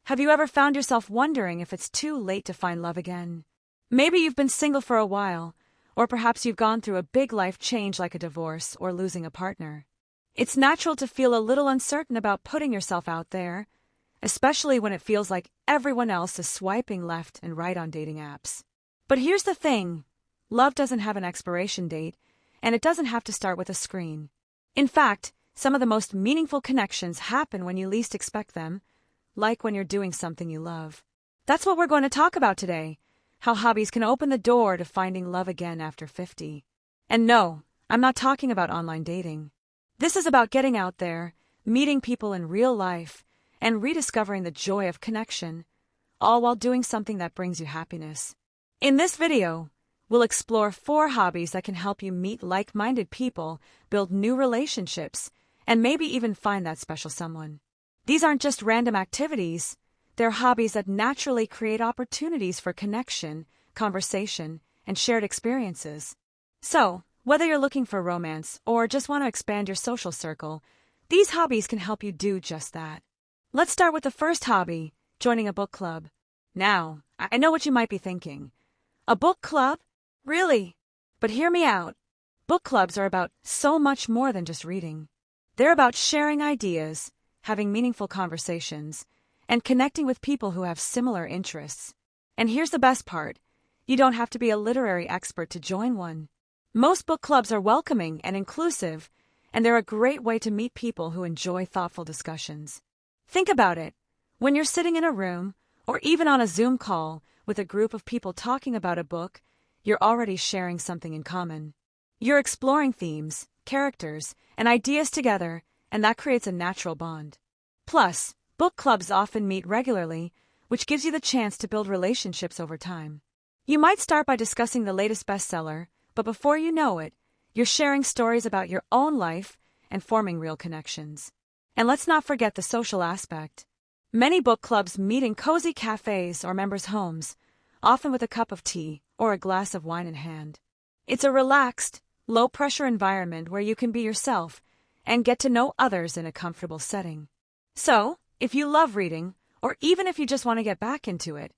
Have you ever found yourself wondering if it's too late to find love again? Maybe you've been single for a while, or perhaps you've gone through a big life change like a divorce or losing a partner. It's natural to feel a little uncertain about putting yourself out there, especially when it feels like everyone else is swiping left and right on dating apps. But here's the thing, love doesn't have an expiration date, and it doesn't have to start with a screen. In fact, some of the most meaningful connections happen when you least expect them, like when you're doing something you love. That's what we're going to talk about today, how hobbies can open the door to finding love again after 50. And no, I'm not talking about online dating. This is about getting out there, meeting people in real life, and rediscovering the joy of connection, all while doing something that brings you happiness. In this video, we'll explore 4 hobbies that can help you meet like-minded people, build new relationships, and maybe even find that special someone. These aren't just random activities, they're hobbies that naturally create opportunities for connection, conversation, and shared experiences. So, whether you're looking for romance or just want to expand your social circle, these hobbies can help you do just that. Let's start with the first hobby, joining a book club. Now, I know what you might be thinking. A book club? Really? But hear me out. Book clubs are about so much more than just reading. They're about sharing ideas, having meaningful conversations, and connecting with people who have similar interests. And here's the best part. You don't have to be a literary expert to join one. Most book clubs are welcoming and inclusive, and they're a great way to meet people who enjoy thoughtful discussions. Think about it. When you're sitting in a room, or even on a Zoom call, with a group of people talking about a book, you're already sharing something in common. You're exploring themes, characters, and ideas together, and that creates a natural bond. Plus, book clubs often meet regularly, which gives you the chance to build relationships over time. You might start by discussing the latest bestseller, but before you know it, you're sharing stories about your own life and forming real connections. And let's not forget the social aspect. Many book clubs meet in cozy cafes or members' homes, often with a cup of tea or a glass of wine in hand. It's a relaxed, low-pressure environment where you can be yourself and get to know others in a comfortable setting. So, if you love reading, or even if you just want to get back into it,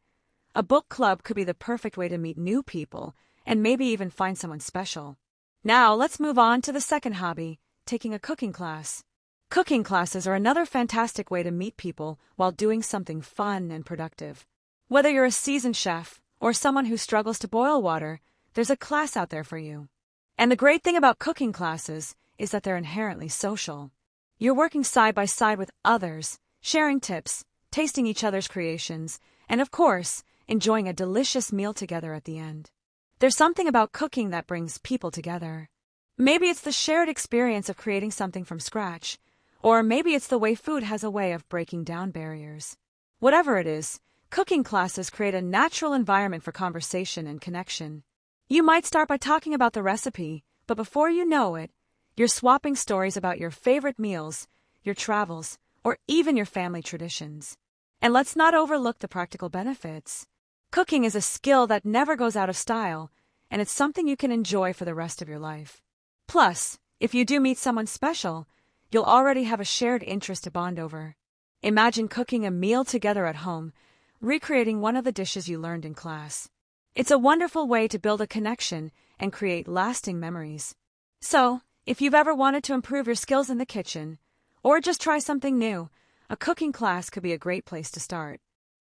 a book club could be the perfect way to meet new people and maybe even find someone special. Now, let's move on to the second hobby, taking a cooking class. Cooking classes are another fantastic way to meet people while doing something fun and productive. Whether you're a seasoned chef or someone who struggles to boil water, there's a class out there for you. And the great thing about cooking classes is that they're inherently social. You're working side by side with others, sharing tips, tasting each other's creations, and of course, enjoying a delicious meal together at the end. There's something about cooking that brings people together. Maybe it's the shared experience of creating something from scratch, or maybe it's the way food has a way of breaking down barriers. Whatever it is, cooking classes create a natural environment for conversation and connection. You might start by talking about the recipe, but before you know it, you're swapping stories about your favorite meals, your travels, or even your family traditions. And let's not overlook the practical benefits. Cooking is a skill that never goes out of style, and it's something you can enjoy for the rest of your life. Plus, if you do meet someone special, you'll already have a shared interest to bond over. Imagine cooking a meal together at home, recreating one of the dishes you learned in class. It's a wonderful way to build a connection and create lasting memories. So, if you've ever wanted to improve your skills in the kitchen, or just try something new, a cooking class could be a great place to start.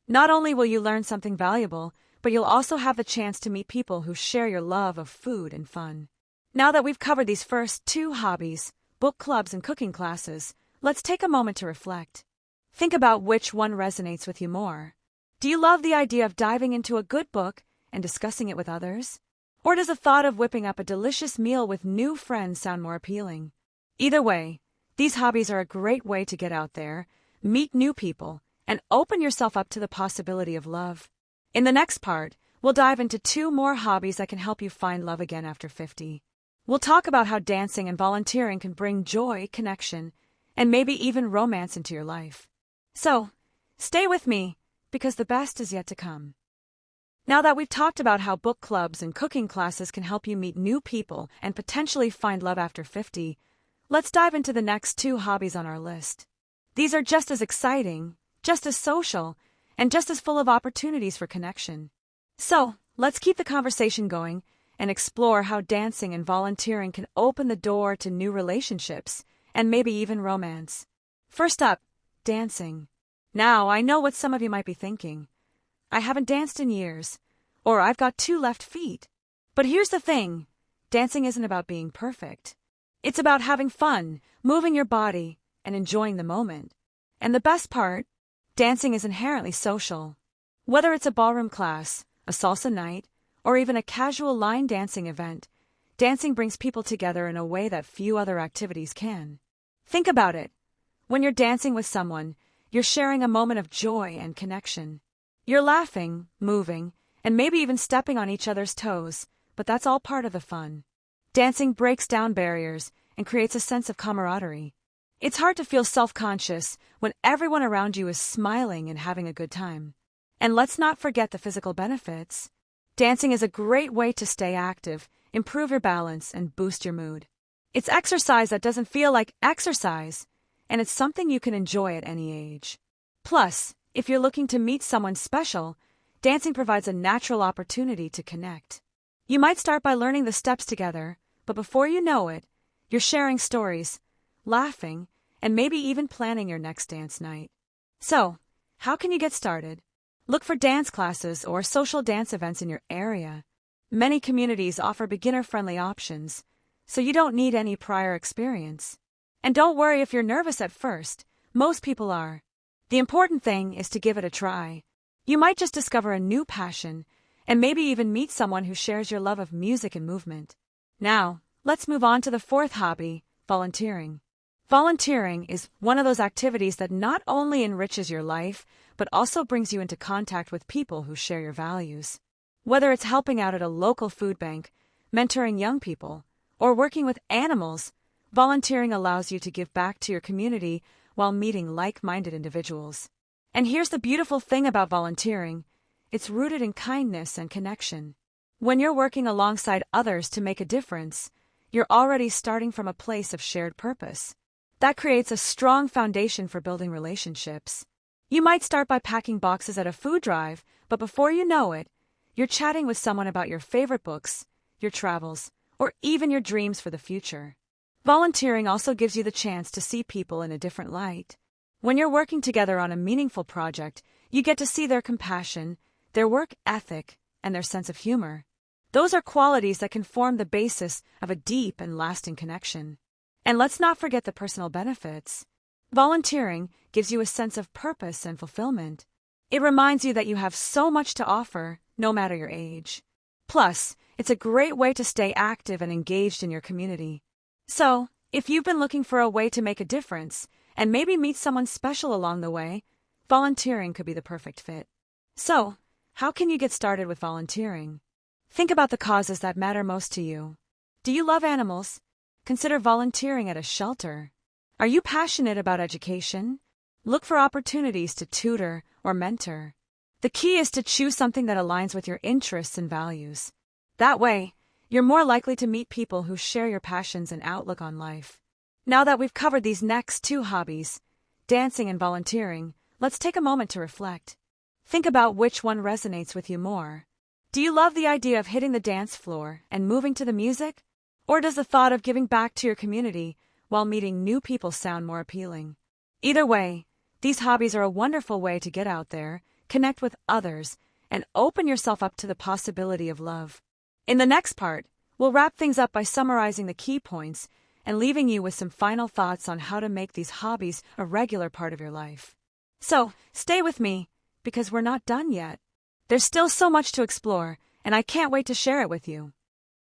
Not only will you learn something valuable, but you'll also have the chance to meet people who share your love of food and fun. Now that we've covered these first 2 hobbies, book clubs and cooking classes, let's take a moment to reflect. Think about which one resonates with you more. Do you love the idea of diving into a good book and discussing it with others? Or does the thought of whipping up a delicious meal with new friends sound more appealing? Either way, these hobbies are a great way to get out there, meet new people, and open yourself up to the possibility of love. In the next part, we'll dive into 2 more hobbies that can help you find love again after 50. We'll talk about how dancing and volunteering can bring joy, connection, and maybe even romance into your life. So, stay with me, because the best is yet to come. Now that we've talked about how book clubs and cooking classes can help you meet new people and potentially find love after 50, let's dive into the next 2 hobbies on our list. These are just as exciting, just as social, and just as full of opportunities for connection. So, let's keep the conversation going and explore how dancing and volunteering can open the door to new relationships and maybe even romance. First up, dancing. Now, I know what some of you might be thinking. I haven't danced in years, or I've got 2 left feet. But here's the thing, dancing isn't about being perfect. It's about having fun, moving your body, and enjoying the moment. And the best part, dancing is inherently social. Whether it's a ballroom class, a salsa night, or even a casual line dancing event, dancing brings people together in a way that few other activities can. Think about it. When you're dancing with someone, you're sharing a moment of joy and connection. You're laughing, moving, and maybe even stepping on each other's toes, but that's all part of the fun. Dancing breaks down barriers and creates a sense of camaraderie. It's hard to feel self-conscious when everyone around you is smiling and having a good time. And let's not forget the physical benefits. Dancing is a great way to stay active, improve your balance, and boost your mood. It's exercise that doesn't feel like exercise, and it's something you can enjoy at any age. Plus, if you're looking to meet someone special, dancing provides a natural opportunity to connect. You might start by learning the steps together, but before you know it, you're sharing stories, laughing, and maybe even planning your next dance night. So, how can you get started? Look for dance classes or social dance events in your area. Many communities offer beginner-friendly options, so you don't need any prior experience. And don't worry if you're nervous at first, most people are. The important thing is to give it a try. You might just discover a new passion, and maybe even meet someone who shares your love of music and movement. Now, let's move on to the 4th hobby, volunteering. Volunteering is one of those activities that not only enriches your life, but also brings you into contact with people who share your values. Whether it's helping out at a local food bank, mentoring young people, or working with animals, volunteering allows you to give back to your community while meeting like-minded individuals. And here's the beautiful thing about volunteering. It's rooted in kindness and connection. When you're working alongside others to make a difference, you're already starting from a place of shared purpose. That creates a strong foundation for building relationships. You might start by packing boxes at a food drive, but before you know it, you're chatting with someone about your favorite books, your travels, or even your dreams for the future. Volunteering also gives you the chance to see people in a different light. When you're working together on a meaningful project, you get to see their compassion, their work ethic, and their sense of humor. Those are qualities that can form the basis of a deep and lasting connection. And let's not forget the personal benefits. Volunteering gives you a sense of purpose and fulfillment. It reminds you that you have so much to offer, no matter your age. Plus, it's a great way to stay active and engaged in your community. So, if you've been looking for a way to make a difference, and maybe meet someone special along the way, volunteering could be the perfect fit. So, how can you get started with volunteering? Think about the causes that matter most to you. Do you love animals? Consider volunteering at a shelter. Are you passionate about education? Look for opportunities to tutor or mentor. The key is to choose something that aligns with your interests and values. That way, you're more likely to meet people who share your passions and outlook on life. Now that we've covered these next 2 hobbies, dancing and volunteering, let's take a moment to reflect. Think about which one resonates with you more. Do you love the idea of hitting the dance floor and moving to the music? Or does the thought of giving back to your community while meeting new people sound more appealing? Either way, these hobbies are a wonderful way to get out there, connect with others, and open yourself up to the possibility of love. In the next part, we'll wrap things up by summarizing the key points and leaving you with some final thoughts on how to make these hobbies a regular part of your life. So, stay with me, because we're not done yet. There's still so much to explore, and I can't wait to share it with you.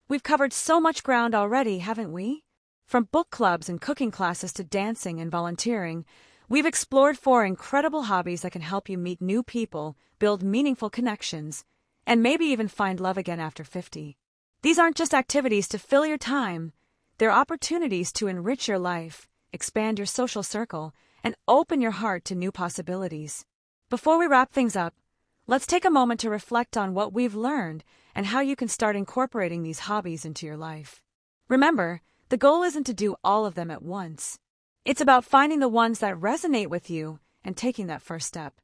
We've covered so much ground already, haven't we? From book clubs and cooking classes to dancing and volunteering, we've explored 4 incredible hobbies that can help you meet new people, build meaningful connections, and maybe even find love again after 50. These aren't just activities to fill your time. They're opportunities to enrich your life, expand your social circle, and open your heart to new possibilities. Before we wrap things up, let's take a moment to reflect on what we've learned and how you can start incorporating these hobbies into your life. Remember, the goal isn't to do all of them at once. It's about finding the ones that resonate with you and taking that first step.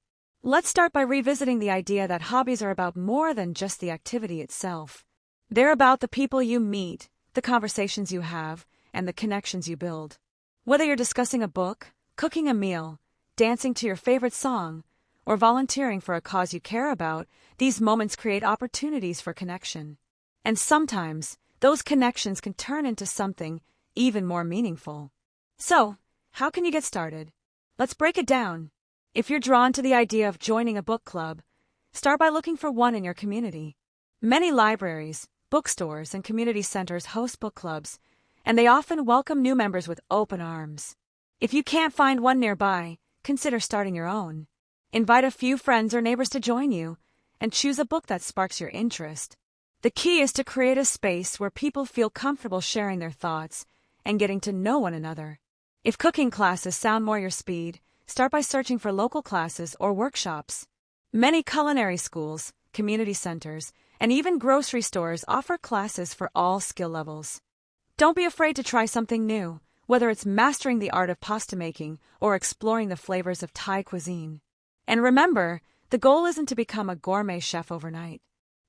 Let's start by revisiting the idea that hobbies are about more than just the activity itself. They're about the people you meet, the conversations you have, and the connections you build. Whether you're discussing a book, cooking a meal, dancing to your favorite song, or volunteering for a cause you care about, these moments create opportunities for connection. And sometimes, those connections can turn into something even more meaningful. So, how can you get started? Let's break it down. If you're drawn to the idea of joining a book club, start by looking for one in your community. Many libraries, bookstores, and community centers host book clubs, and they often welcome new members with open arms. If you can't find one nearby, consider starting your own. Invite a few friends or neighbors to join you, and choose a book that sparks your interest. The key is to create a space where people feel comfortable sharing their thoughts and getting to know one another. If cooking classes sound more your speed, start by searching for local classes or workshops. Many culinary schools, community centers, and even grocery stores offer classes for all skill levels. Don't be afraid to try something new, whether it's mastering the art of pasta making or exploring the flavors of Thai cuisine. And remember, the goal isn't to become a gourmet chef overnight.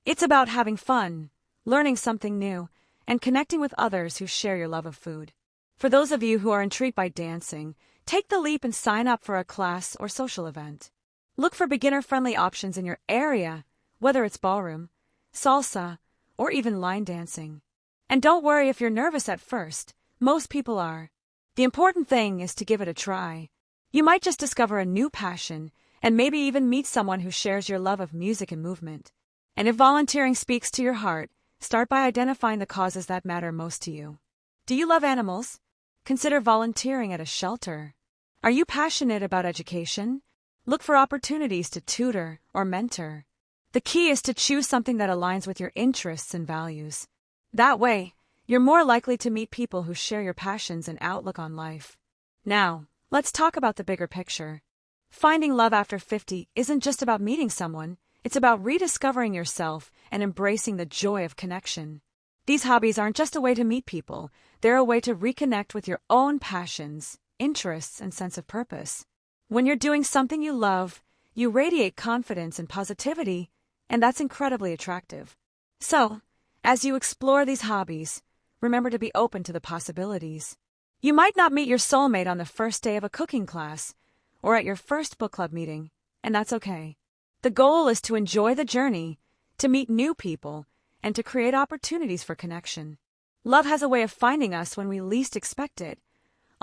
It's about having fun, learning something new, and connecting with others who share your love of food. For those of you who are intrigued by dancing, take the leap and sign up for a class or social event. Look for beginner-friendly options in your area, whether it's ballroom, salsa, or even line dancing. And don't worry if you're nervous at first. Most people are. The important thing is to give it a try. You might just discover a new passion and maybe even meet someone who shares your love of music and movement. And if volunteering speaks to your heart, start by identifying the causes that matter most to you. Do you love animals? Consider volunteering at a shelter. Are you passionate about education? Look for opportunities to tutor or mentor. The key is to choose something that aligns with your interests and values. That way, you're more likely to meet people who share your passions and outlook on life. Now, let's talk about the bigger picture. Finding love after 50 isn't just about meeting someone, it's about rediscovering yourself and embracing the joy of connection. These hobbies aren't just a way to meet people, they're a way to reconnect with your own passions, interests, and sense of purpose. When you're doing something you love, you radiate confidence and positivity, and that's incredibly attractive. So, as you explore these hobbies, remember to be open to the possibilities. You might not meet your soulmate on the first day of a cooking class or at your first book club meeting, and that's okay. The goal is to enjoy the journey, to meet new people, and to create opportunities for connection. Love has a way of finding us when we least expect it,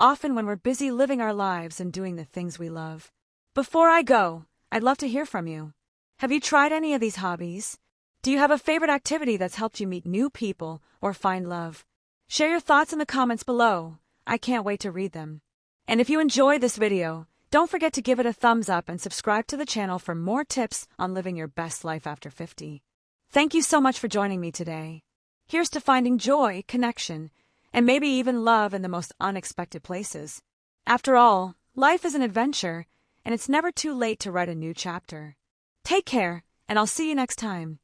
often when we're busy living our lives and doing the things we love. Before I go, I'd love to hear from you. Have you tried any of these hobbies? Do you have a favorite activity that's helped you meet new people or find love? Share your thoughts in the comments below. I can't wait to read them. And if you enjoyed this video, don't forget to give it a thumbs up and subscribe to the channel for more tips on living your best life after 50. Thank you so much for joining me today. Here's to finding joy, connection, and maybe even love in the most unexpected places. After all, life is an adventure, and it's never too late to write a new chapter. Take care, and I'll see you next time.